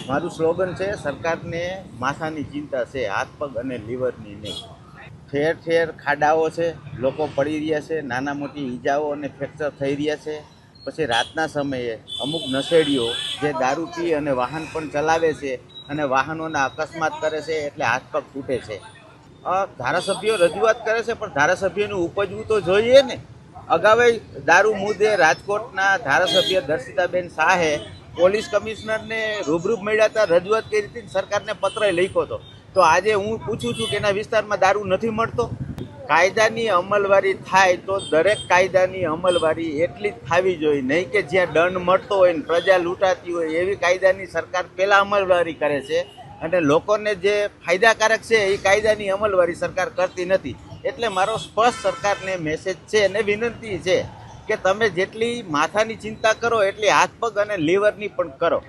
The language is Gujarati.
મારું સ્લોગન છે, સરકારને માથાની ચિંતા છે, હાથ પગ અને લીવરની નહીં. ઠેર ઠેર ખાડાઓ છે, લોકો પડી રહ્યા છે, નાના મોટી ઈજાઓ અને ફ્રેક્ચર થઈ રહ્યા છે. પછી રાતના સમયે અમુક નશેડીઓ જે દારૂ પી અને વાહન પણ ચલાવે છે અને વાહનોના અકસ્માત કરે છે, એટલે હાથ પગ તૂટે છે. ધારાસભ્યો રજૂઆત કરે છે, પણ ધારાસભ્યોનું ઉપજવું તો જોઈએ ને. અગાઉ દારૂ મુદ્દે રાજકોટના ધારાસભ્ય દર્શિતાબેન શાહે પોલીસ કમિશનરને રૂબરૂ મળ્યા હતા, રજૂઆત કરી હતી, સરકારને પત્ર લખ્યો હતો. તો આજે હું પૂછું છું કે એના વિસ્તારમાં દારૂ નથી મળતો. કાયદાની અમલવારી થાય તો દરેક કાયદાની અમલવારી એટલી જ થવી જોઈએ, નહીં કે જ્યાં દંડ મળતો હોય ને પ્રજા લૂંટાતી હોય એવી કાયદાની સરકાર પહેલાં અમલવારી કરે છે અને લોકોને જે ફાયદાકારક છે એ કાયદાની અમલવારી સરકાર કરતી નથી. એટલે મારો સ્પષ્ટ સરકારને મેસેજ છે અને વિનંતી છે કે તમે જેટલી માથાની ચિંતા કરો એટલી હાથ પગ અને લીવરની પણ કરો.